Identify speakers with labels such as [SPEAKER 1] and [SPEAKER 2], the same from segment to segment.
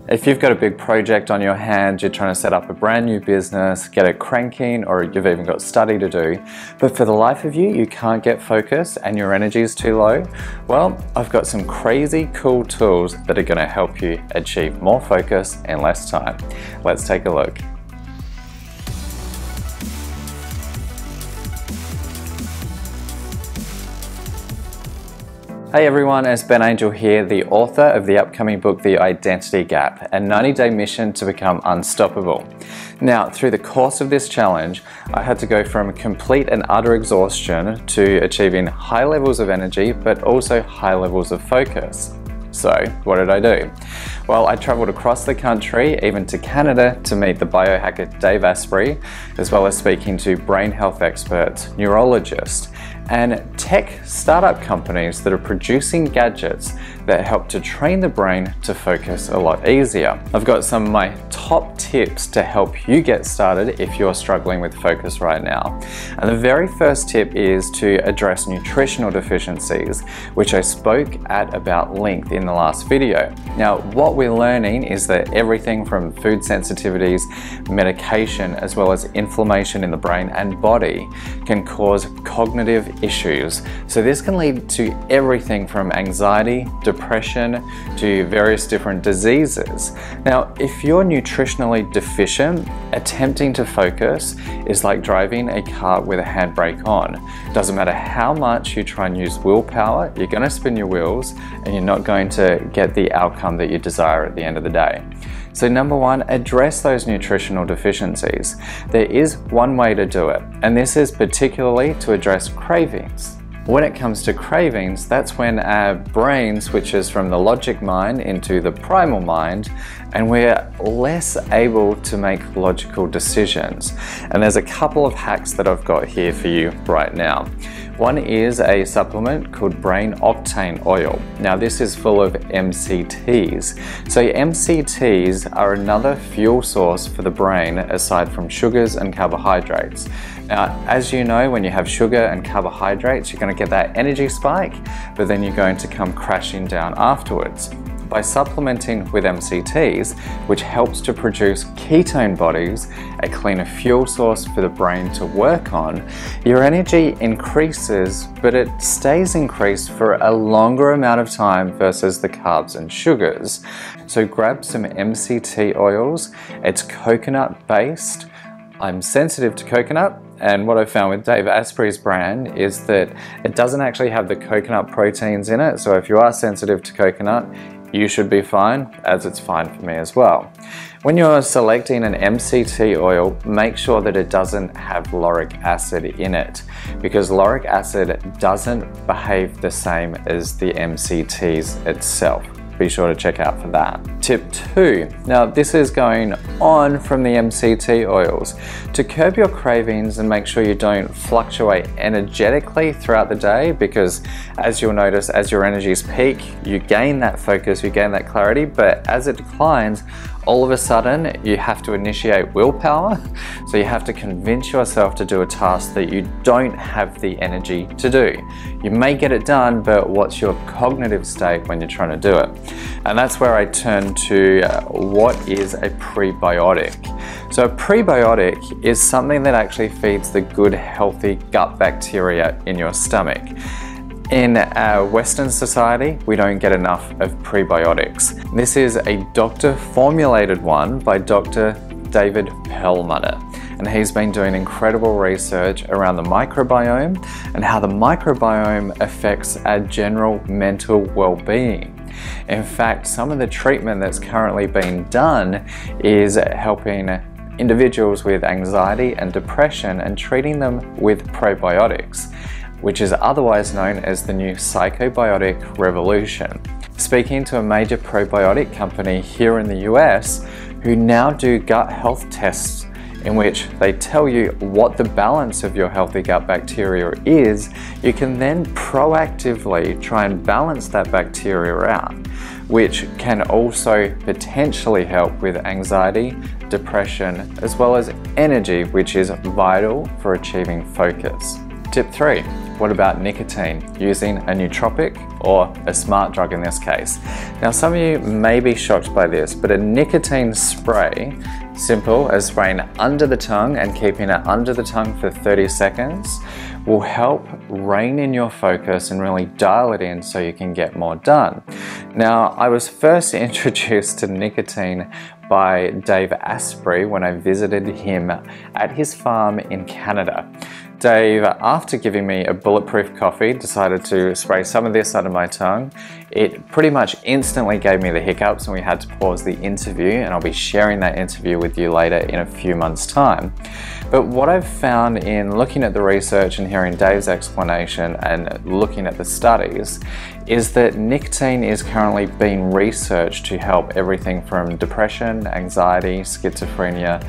[SPEAKER 1] If you've got a big project on your hand, you're trying to set up a brand new business, get it cranking, or you've even got study to do, but for the life of you, you can't get focused and your energy is too low, well, I've got some crazy cool tools that are going to help you achieve more focus in less time. Let's take a look. Hey everyone, it's Ben Angel here, the author of the upcoming book, The Identity Gap, a 90-day mission to become unstoppable. Now, through the course of this challenge, I had to go from complete and utter exhaustion to achieving high levels of energy, but also high levels of focus. So, what did I do? Well, I traveled across the country, even to Canada, to meet the biohacker Dave Asprey, as well as speaking to brain health experts, neurologists, and tech startup companies that are producing gadgets that help to train the brain to focus a lot easier. I've got some of my top tips to help you get started if you're struggling with focus right now. And the very first tip is to address nutritional deficiencies, which I spoke at about length in the last video. Now, what we're learning is that everything from food sensitivities, medication, as well as inflammation in the brain and body can cause cognitive issues. So this can lead to everything from anxiety, depression, to various different diseases. Now, if you're nutritionally deficient, attempting to focus is like driving a car with a handbrake on. Doesn't matter how much you try and use willpower, you're going to spin your wheels and you're not going to get the outcome that you desire at the end of the day. So number one, address those nutritional deficiencies. There is one way to do it, and this is particularly to address cravings. When it comes to cravings, that's when our brain switches from the logic mind into the primal mind, and we're less able to make logical decisions. And there's a couple of hacks that I've got here for you right now. One is a supplement called Brain Octane Oil. Now this is full of MCTs. So MCTs are another fuel source for the brain aside from sugars and carbohydrates. Now, as you know, when you have sugar and carbohydrates, you're going to get that energy spike, but then you're going to come crashing down afterwards. By supplementing with MCTs, which helps to produce ketone bodies, a cleaner fuel source for the brain to work on, your energy increases, but it stays increased for a longer amount of time versus the carbs and sugars. So grab some MCT oils. It's coconut based. I'm sensitive to coconut, and what I found with Dave Asprey's brand is that it doesn't actually have the coconut proteins in it, so if you are sensitive to coconut, you should be fine, as it's fine for me as well. When you're selecting an MCT oil, make sure that it doesn't have lauric acid in it, because lauric acid doesn't behave the same as the MCTs itself. Be sure to check out for that. Tip 2. Now this is going on from the MCT oils. To curb your cravings and make sure you don't fluctuate energetically throughout the day, because as you'll notice, as your energies peak, you gain that focus, you gain that clarity, but as it declines, all of a sudden you have to initiate willpower. So you have to convince yourself to do a task that you don't have the energy to do. You may get it done, but what's your cognitive state when you're trying to do it? And that's where I turn to what is a prebiotic. So a prebiotic is something that actually feeds the good, healthy gut bacteria in your stomach. In our Western society, we don't get enough of prebiotics. This is a doctor-formulated one by Dr. David Perlmutter, and he's been doing incredible research around the microbiome and how the microbiome affects our general mental well-being. In fact, some of the treatment that's currently being done is helping individuals with anxiety and depression and treating them with probiotics, which is otherwise known as the new psychobiotic revolution. Speaking to a major probiotic company here in the US, who now do gut health tests in which they tell you what the balance of your healthy gut bacteria is, you can then proactively try and balance that bacteria out, which can also potentially help with anxiety, depression, as well as energy, which is vital for achieving focus. Tip 3. what about nicotine, using a nootropic or a smart drug in this case? Now some of you may be shocked by this, but a nicotine spray, simple as spraying under the tongue and keeping it under the tongue for 30 seconds, will help rein in your focus and really dial it in so you can get more done. Now, I was first introduced to nicotine by Dave Asprey when I visited him at his farm in Canada. Dave, after giving me a bulletproof coffee, decided to spray some of this under my tongue. It pretty much instantly gave me the hiccups and we had to pause the interview, and I'll be sharing that interview with you later in a few months' time. But what I've found in looking at the research and hearing Dave's explanation and looking at the studies is that nicotine is currently being researched to help everything from depression, anxiety, schizophrenia,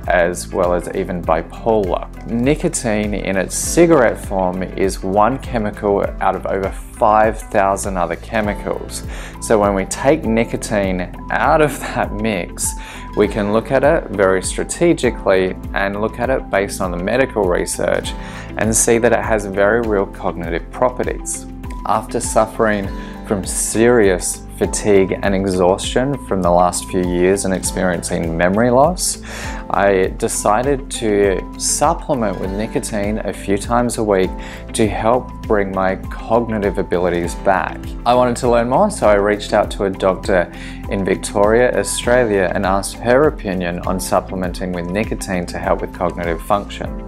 [SPEAKER 1] as well as even bipolar. Nicotine in its cigarette form is one chemical out of over 5,000 other chemicals. So when we take nicotine out of that mix, we can look at it very strategically and look at it based on the medical research and see that it has very real cognitive properties. After suffering from serious fatigue and exhaustion from the last few years and experiencing memory loss, I decided to supplement with nicotine a few times a week to help bring my cognitive abilities back. I wanted to learn more, so I reached out to a doctor in Victoria, Australia, and asked her opinion on supplementing with nicotine to help with cognitive function.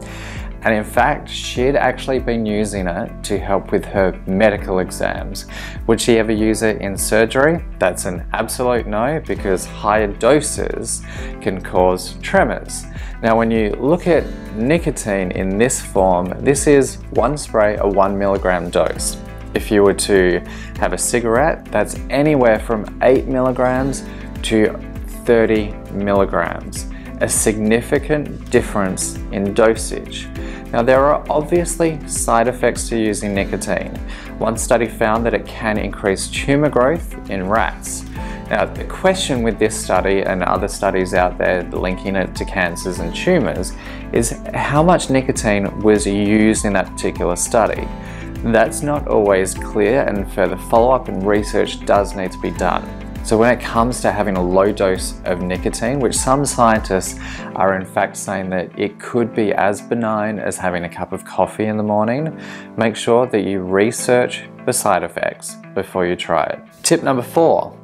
[SPEAKER 1] And in fact, she'd actually been using it to help with her medical exams. Would she ever use it in surgery? That's an absolute no, because higher doses can cause tremors. Now, when you look at nicotine in this form, this is one spray, a 1 milligram dose. If you were to have a cigarette, that's anywhere from 8 milligrams to 30 milligrams. A significant difference in dosage. Now, there are obviously side effects to using nicotine. One study found that it can increase tumor growth in rats. Now, the question with this study and other studies out there linking it to cancers and tumors is how much nicotine was used in that particular study. That's not always clear, and further follow-up and research does need to be done. So when it comes to having a low dose of nicotine, which some scientists are in fact saying that it could be as benign as having a cup of coffee in the morning, make sure that you research the side effects before you try it. Tip number 4,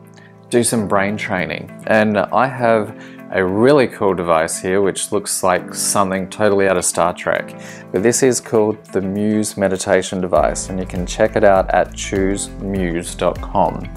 [SPEAKER 1] do some brain training. And I have a really cool device here which looks like something totally out of Star Trek. But this is called the Muse meditation device, and you can check it out at choosemuse.com.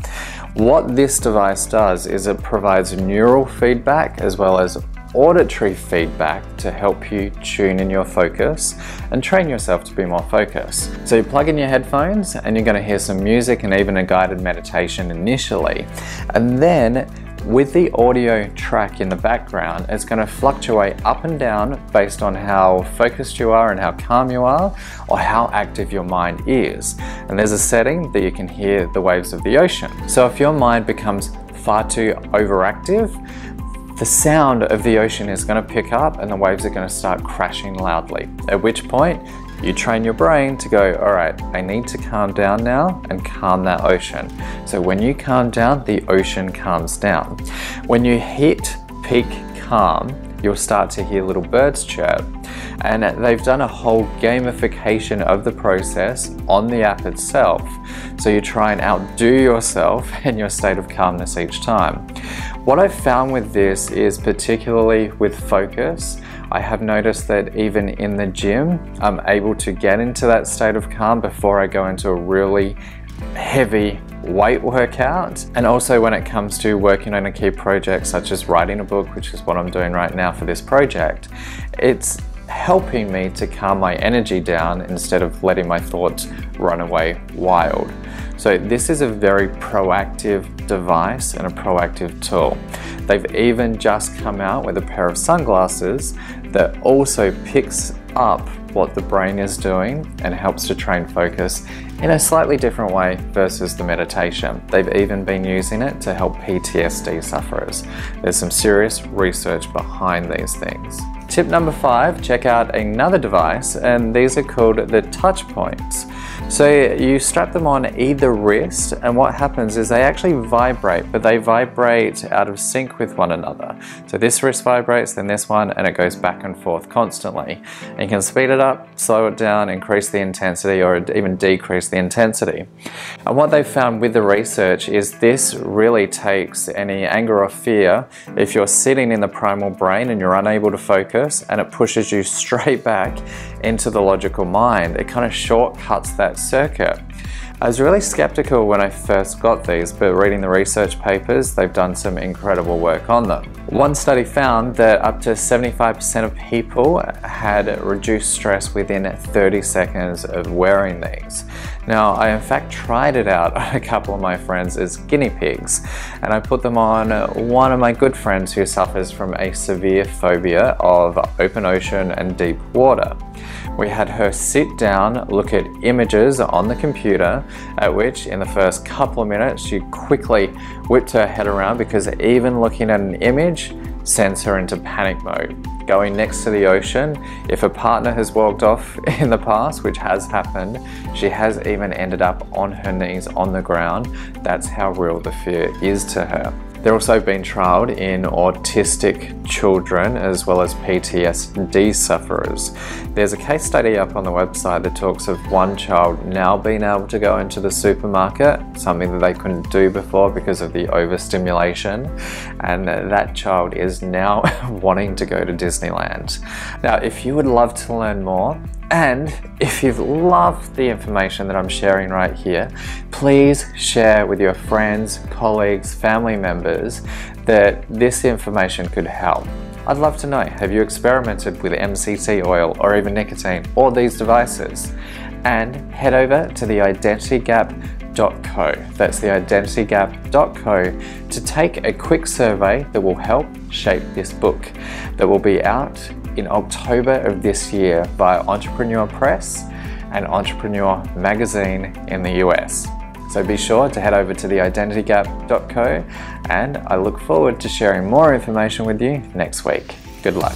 [SPEAKER 1] What this device does is it provides neural feedback as well as auditory feedback to help you tune in your focus and train yourself to be more focused. So you plug in your headphones and you're going to hear some music and even a guided meditation initially. And then with the audio track in the background, it's going to fluctuate up and down based on how focused you are and how calm you are, or how active your mind is. And there's a setting that you can hear the waves of the ocean. So if your mind becomes far too overactive, the sound of the ocean is going to pick up and the waves are going to start crashing loudly. At which point, you train your brain to go, all right, I need to calm down now and calm that ocean. So when you calm down, the ocean calms down. When you hit peak calm, you'll start to hear little birds chirp. And they've done a whole gamification of the process on the app itself. So you try and outdo yourself in your state of calmness each time. What I've found with this is, particularly with focus, I have noticed that even in the gym, I'm able to get into that state of calm before I go into a really heavy weight workout. And also when it comes to working on a key project such as writing a book, which is what I'm doing right now for this project, it's helping me to calm my energy down instead of letting my thoughts run away wild. So this is a very proactive device and a proactive tool. They've even just come out with a pair of sunglasses that also picks up what the brain is doing and helps to train focus in a slightly different way versus the meditation. They've even been using it to help PTSD sufferers. There's some serious research behind these things. Tip number 5, check out another device, and these are called the touch points. So you strap them on either wrist, and what happens is they actually vibrate, but they vibrate out of sync with one another. So this wrist vibrates, then this one, and it goes back and forth constantly. And you can speed it up, slow it down, increase the intensity, or even decrease the intensity. And what they've found with the research is this really takes any anger or fear if you're sitting in the primal brain and you're unable to focus, and it pushes you straight back into the logical mind. It kind of shortcuts that circuit. I was really skeptical when I first got these, but reading the research papers, they've done some incredible work on them. One study found that up to 75% of people had reduced stress within 30 seconds of wearing these. Now, I in fact tried it out on a couple of my friends as guinea pigs, and I put them on one of my good friends who suffers from a severe phobia of open ocean and deep water. We had her sit down, look at images on the computer, at which in the first couple of minutes she quickly whipped her head around because even looking at an image sends her into panic mode. Going next to the ocean, if a partner has walked off in the past, which has happened, she has even ended up on her knees on the ground. That's how real the fear is to her. They're also being trialled in autistic children as well as PTSD sufferers. There's a case study up on the website that talks of one child now being able to go into the supermarket, something that they couldn't do before because of the overstimulation, and that child is now wanting to go to Disneyland. Now, if you would love to learn more, and if you've loved the information that I'm sharing right here, please share with your friends, colleagues, family members that this information could help. I'd love to know, have you experimented with MCT oil or even nicotine or these devices? And head over to theidentitygap.co. That's theidentitygap.co to take a quick survey that will help shape this book that will be out in October of this year via Entrepreneur Press and Entrepreneur Magazine in the US. So be sure to head over to theidentitygap.co, and I look forward to sharing more information with you next week. Good luck.